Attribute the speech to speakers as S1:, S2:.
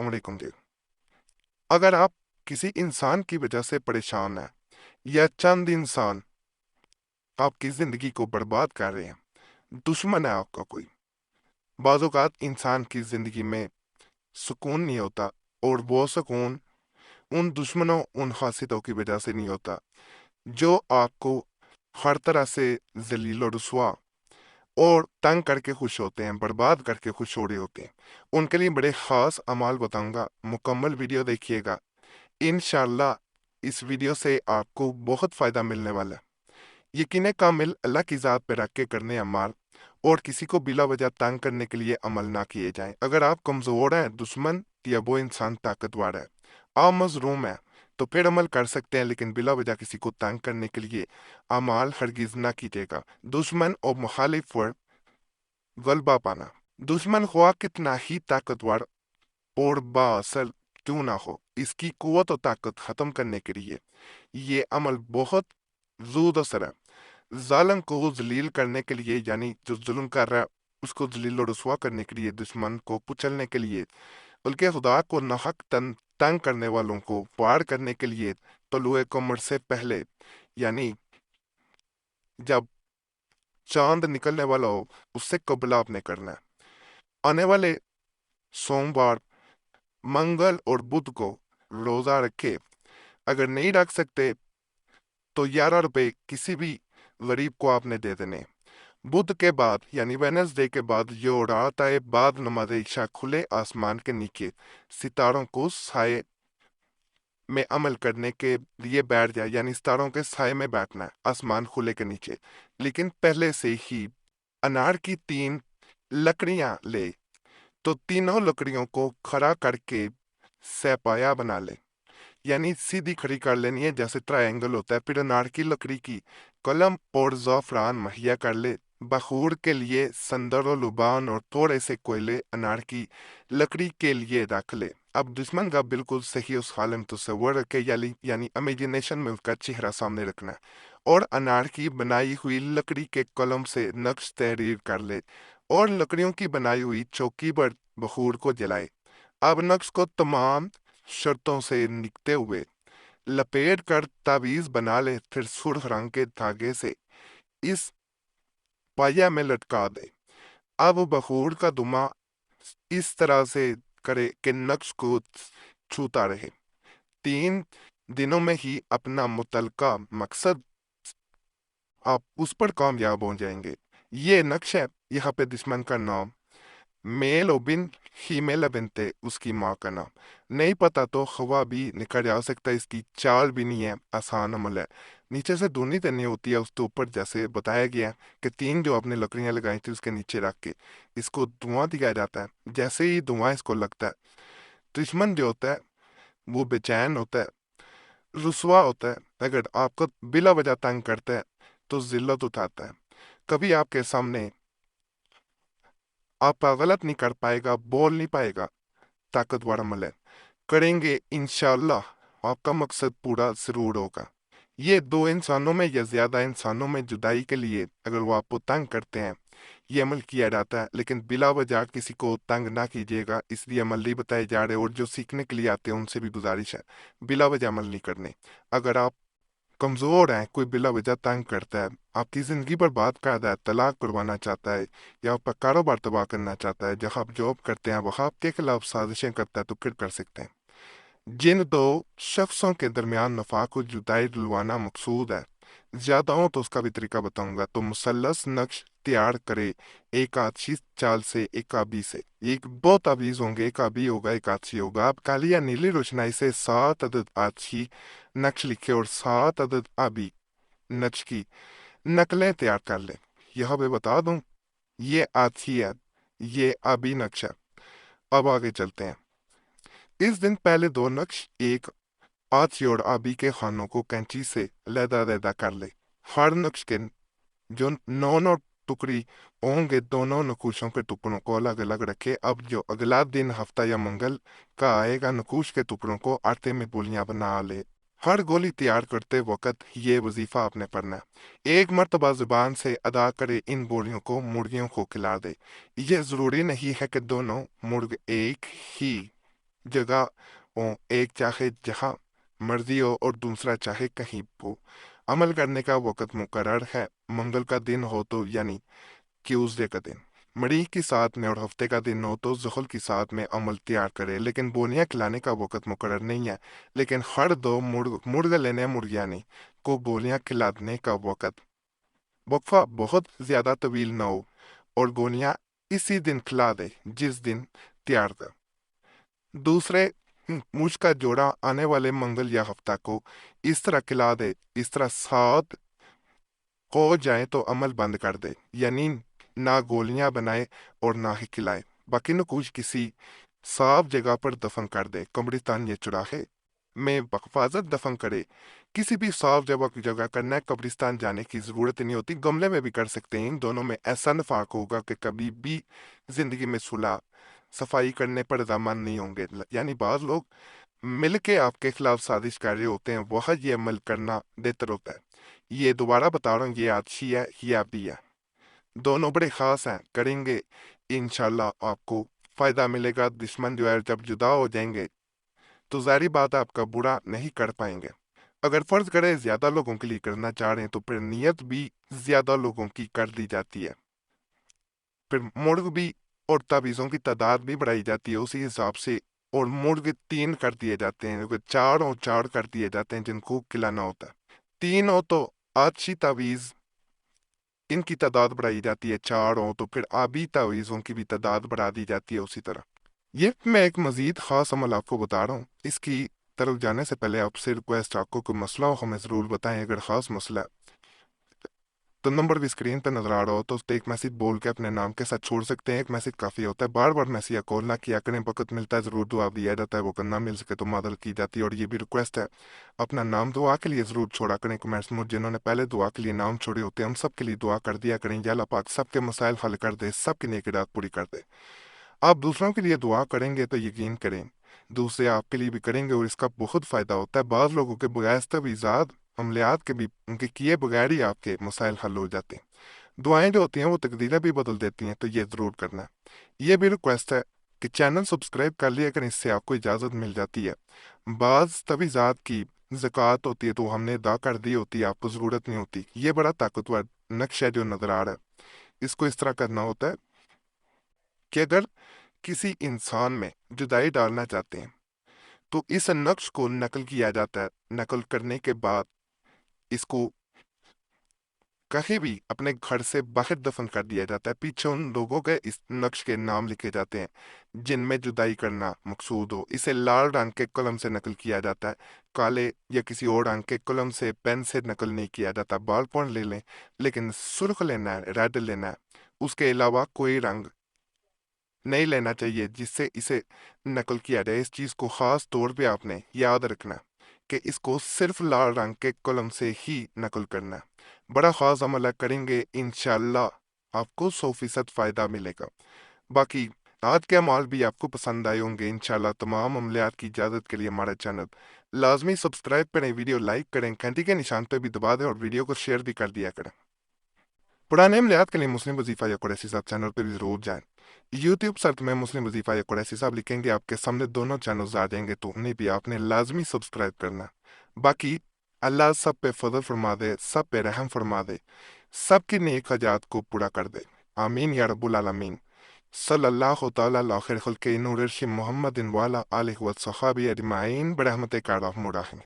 S1: अस्सलाम वालेकुम जी। अगर आप किसी इंसान की वजह से परेशान हैं या चंद इंसान आपकी जिंदगी को बर्बाद कर रहे हैं, दुश्मन है आपका कोई, बाज़ औक़ात इंसान की जिंदगी में सुकून नहीं होता, और वो सुकून उन दुश्मनों उन हासिदों की वजह से नहीं होता जो आपको हर तरह से जलील और रुसवा और तंग करके खुश होते हैं, बर्बाद करके खुश हो रहे होते हैं। उनके लिए बड़े ख़ास अमाल बताऊंगा, मुकम्मल वीडियो देखिएगा। इंशाल्लाह इस वीडियो से आपको बहुत फ़ायदा मिलने वाला है। यकीन कामिल अल्लाह की ज़ात पे रख के करने अमाल, और किसी को बिला वजह तंग करने के लिए अमल ना किए जाएं। अगर आप कमज़ोर हैं, दुश्मन या वो इंसान ताकतवर है, आप मजरूम है, तो फिर अमल कर सकते हैं, लेकिन बिला वजह किसी को तंग करने के लिए अमाल हरगिज़ ना कीजिएगा। दुश्मन और मुखालिफ पर गलबा पाना, दुश्मन ख्वाह कितना ही ताकतवर और बाअसर क्यों ना हो, इसकी कुव्वत और ताकत ख़त्म करने के लिए ये अमल बहुत ज़ूद असर है। जालिम को जलील करने के लिए, यानी जो जुल्म कर रहा है उसको जलील और रुसवा करने के लिए, दुश्मन को कुचलने के लिए, बल्कि खुदा को नाहक तंग करने वालों को वार करने के लिए तलुए कमर से पहले, यानी जब चांद निकलने वाला हो उससे कबल आपने करना है। आने वाले सोमवार, मंगल और बुध को रोज़ा रखे। अगर नहीं रख सकते तो 11 रुपए किसी भी गरीब को आपने दे देने। बुध के बाद यानी वेनसडे के बाद जो रात आए, बाद नमाज इशा, खुले आसमान के नीचे सितारों को साए में अमल करने के लिए बैठ जाए, यानी सितारों के साए में बैठना है आसमान खुले के नीचे। लेकिन पहले से ही अनार की 3 लकड़ियां ले, तो तीनों लकड़ियों को खड़ा करके सपाया बना ले, यानी सीधी खड़ी कर लेनी है जैसे ट्रायंगल होता है। फिर अनार की लकड़ी की कलम और ज़ाफ़रान मुहैया कर ले। बखूर के लिए संदर और लुबान और थोड़े से कोयले अनार की लकड़ी के लिए रख ले। अब दुश्मन का बिल्कुल सही उस हाल में तस्वर रखे, यानी इमेजिनेशन में उसका चेहरा सामने रखना है, और अनार की बनाई हुई लकड़ी के कलम से नक्श तहरीर कर ले, और लकड़ियों की बनाई हुई चौकी पर बखूर को जलाए। अब नक्श को तमाम शर्तों से निकते हुए लपेट कर तावीज बना ले, फिर सुर्ख रंग के धागे से इस पाया में लटका दे। अब बखूर का दुमा इस तरह से करे कि नक्श को छूता रहे। 3 दिनों में ही अपना मुतलका मकसद आप उस पर कामयाब हो जाएंगे। ये नक्श है, यहाँ पे दुश्मन का नाम मेल ओबिन हीमेला बिनते उसकी माँ का नाम। नहीं पता तो खवा भी निकल जा सकता है, इसकी चाल भी नहीं है, आसान अमल है। नीचे से धुनी तैनी होती है उसके ऊपर, जैसे बताया गया है कि 3 जो आपने लकड़ियां लगाई थी उसके नीचे रख के इसको धुआं दिया जाता है। जैसे ही धुआं इसको लगता है, दुश्मन जो होता है वो बेचैन होता है, रुसवा होता है। अगर आपको बिला वजह तंग करता है तो जिल्लत उठाता है। कभी आपके सामने आप गलत नहीं कर पाएगा, बोल नहीं पाएगा। ताकतवर अमल है, करेंगे इंशाल्लाह आपका मकसद पूरा जरूर होगा। ये 2 इंसानों में या ज्यादा इंसानों में जुदाई के लिए अगर वो आपको तंग करते हैं, ये अमल किया जाता है। लेकिन बिला वजह किसी को तंग ना कीजिएगा, इसलिए अमल नहीं बताए जा रहे। और जो सीखने के लिए आते हैं उनसे भी गुजारिश है बिला वजह अमल नहीं करने। अगर आप कमजोर हैं, कोई बिला वजह तंग करता है, आपकी जिंदगी बर्बाद करता है, तलाक करवाना चाहता है, या आपका कारोबार तबाह करना चाहता है, जहां आप जॉब करते हैं वहां आपके खिलाफ साजिशें करता है, तो फिर कर सकते हैं। जिन 2 शख्सों के दरमियान नफा को जुदाई दिलवाना मकसूद है, ज्यादा हो तो उसका भी तरीका बताऊंगा। तो मुसल्लस नक्श तैयार करे, एक आछी चाल से एक आबी से। एक बहुत आबीज होंगे, एक आबी होगा एक आछी होगा। आप काली या नीली रोशनाई से 7 अदद आछी नक्श लिखे और 7 अदद आबी नक्श की नकलें तैयार कर ले। यह भी बता दूं, ये आछी है, ये आबी नक्श है। अब आगे चलते हैं। इस दिन पहले 2 नक्श एक आछी और आबी के खानों को कैंची से अलहदा-अलहदा कर ले। हर नक्श के जो 9 टुकड़ी होंगे, दोनों नकूशों के टुकड़ों को अलग अलग रखे। अब जो अगला दिन हफ्ता या मंगल का आएगा, नकूश के टुकड़ों को आटे में गोलियां बना ले। हर गोली तैयार करते वक्त ये वजीफा आपने पढ़ना है, एक मर्तबा जुबान से अदा करे, इन गोलियों को मुर्गियों को खिला दे। ये जरूरी नहीं है कि दोनों मुर्ग एक ही جگہ ہو، ایک چاہے جہاں مرضی ہو اور دوسرا چاہے کہیں ہو۔ عمل کرنے کا وقت مقرر ہے، منگل کا دن ہو تو یعنی ٹیوزڈے کا دن، مریخ کی ساتھ میں اور ہفتے کا دن ہو تو زحل کی ساتھ میں عمل تیار کرے، لیکن بولیاں کھلانے کا وقت مقرر نہیں ہے، لیکن ہر دو مرغ لینے مرغیانے کو گولیاں کھلانے کا وقفہ بہت زیادہ طویل نہ ہو اور گولیاں اسی دن کھلا دے جس دن تیار تھا۔ دوسرے مجھ کا جوڑا آنے والے منگل یا ہفتہ کو اس طرح کھلا دے، اس طرح ساتھ ہو جائیں تو عمل بند کر دے، یعنی نہ گولیاں بنائے اور نہ ہی کھلائے، باقی نہ کچھ کسی صاف جگہ پر دفن کر دے، قبرستان یا چراغے میں بحفاظت دفن کرے۔ کسی بھی صاف جگہ کرنا ہے، قبرستان جانے کی ضرورت نہیں ہوتی، گملے میں بھی کر سکتے ہیں، ان دونوں میں ایسا نفاق ہوگا کہ کبھی بھی زندگی میں صلح صفائی کرنے پر رضامند نہیں ہوں گے۔ یعنی بعض لوگ مل کے آپ کے خلاف سازش کر رہے ہوتے ہیں، وہ یہ عمل کرنا بہتر ہوتا ہے۔ یہ دوبارہ بتا رہا ہوں، یہ آتشی ہے، یہ ابھی ہے، دونوں بڑے خاص ہیں، کریں گے انشاءاللہ آپ کو فائدہ ملے گا۔ دشمن جو ہے جب جدا ہو جائیں گے تو ظاہری بات ہے آپ کا برا نہیں کر پائیں گے۔ اگر فرض کرے زیادہ لوگوں کے لیے کرنا چاہ رہے ہیں تو پھر نیت بھی زیادہ لوگوں کی کر دی جاتی ہے، پھر مرغ بھی اور تعویذوں کی تعداد بھی بڑھائی جاتی ہے اسی حساب سے، اور مرغ 3 کر دیے جاتے ہیں، 4 کر دیے جاتے ہیں جن کو کھلانا ہوتا ہے۔ 3 ہو تو آتشی تعویذ ان کی تعداد بڑھائی جاتی ہے، 4 ہو تو پھر آبی تعویذوں کی بھی تعداد بڑھا دی جاتی ہے اسی طرح۔ یہ میں ایک مزید خاص عمل آپ کو بتا رہا ہوں، اس کی طرف جانے سے پہلے آپ سے ریکویسٹ، آپ کو کوئی مسئلہ ہو ہمیں ضرور بتائیں، اگر خاص مسئلہ ہے تو نمبر بھی اسکرین پہ نظر آ رہا ہو تو اس پہ ایک میسج بول کے اپنے نام کے ساتھ چھوڑ سکتے ہیں، ایک میسج کافی ہوتا ہے، بار بار میسج یا کال نہ کیا کریں، وقت ملتا ہے ضرور دعا دیا جاتا ہے، وہ نہ مل سکے تو معذرت کی جاتی ہے، اور یہ بھی ریکویسٹ ہے اپنا نام دعا کے لیے ضرور چھوڑا کریں کمنٹس میں، جنہوں نے پہلے دعا کے لیے نام چھوڑے ہوتے ہیں ہم سب کے لیے دعا کر دیا کریں، یا اللہ پاک سب کے مسائل حل کر دے، سب کی نیکی رات پوری کر دے۔ آپ دوسروں کے لیے دعا کریں گے تو یقین کریں دوسرے آپ کے لیے بھی کریں گے اور اس کا بہت فائدہ ہوتا ہے، بعض لوگوں کے بغیر تجاویزات عملیات کے بھی ان کے کیے بغیر ہی آپ کے مسائل حل ہو جاتے ہیں، دعائیں جو ہوتی ہیں وہ تقدیریں بھی بدل دیتی ہیں، تو یہ ضرور کرنا ہے۔ یہ بھی ریکویسٹ ہے کہ چینل سبسکرائب کر لیا کریں، اس سے آپ کو اجازت مل جاتی ہے، بعض تجاویزات کی زکوٰۃ ہوتی ہے تو ہم نے ادا کر دی ہوتی ہے، آپ کو ضرورت نہیں ہوتی۔ یہ بڑا طاقتور نقشہ جو نظر آ رہا ہے، اس کو اس طرح کرنا ہوتا ہے کہ اگر کسی انسان میں جدائی ڈالنا چاہتے ہیں تو اس نقش کو نقل کیا جاتا ہے، نقل کرنے کے بعد اس کو کہیں بھی اپنے گھر سے باہر دفن کر دیا جاتا ہے، پیچھے ان لوگوں کے اس نقش کے نام لکھے جاتے ہیں جن میں جدائی کرنا مقصود ہو، اسے لال رنگ کے قلم سے نقل کیا جاتا ہے، کالے یا کسی اور رنگ کے قلم سے پین سے نقل نہیں کیا جاتا، بال پون لے لیں لیکن سرخ لینا ہے، ریڈ لینا ہے، اس کے علاوہ کوئی رنگ نہیں لینا چاہیے جس سے اسے نقل کیا جائے۔ اس چیز کو خاص طور پہ آپ نے یاد رکھنا کہ اس کو صرف لال رنگ کے قلم سے ہی نقل کرنا ہے، بڑا خاص عمل ہے، کریں گے انشاءاللہ آپ کو 100% فائدہ ملے گا۔ باقی آج کے اعمال بھی آپ کو پسند آئے ہوں گے انشاءاللہ۔ تمام عملیات کی اجازت کے لیے ہمارا چینل لازمی سبسکرائب کریں، ویڈیو لائک کریں، گھنٹی کے نشان پہ بھی دبا دیں اور ویڈیو کو شیئر بھی کر دیا کریں۔ پرانے عملیات کے لیے مسلم وظیفہ یا قریشی صاحب چینل پہ بھی ضرور جائیں، یوٹیوب سرچ میں مسلم وظیفہ یا قریشی صاحب لکھیں گے، آپ کے سامنے دونوں چینلز آ جائیں گے، تو انہیں بھی آپ نے لازمی سبسکرائب کرنا۔ باقی اللہ سب پہ فضل فرما دے، سب پہ رحم فرما دے، سب کی نیک حاجات کو پورا کر دے، آمین یا رب العالمین۔ صلی اللہ تعالی علی خیر خلق نور ارشد محمد والا آلہ و صحابہ اجمعین برحمتک یا ارحم الراحمین۔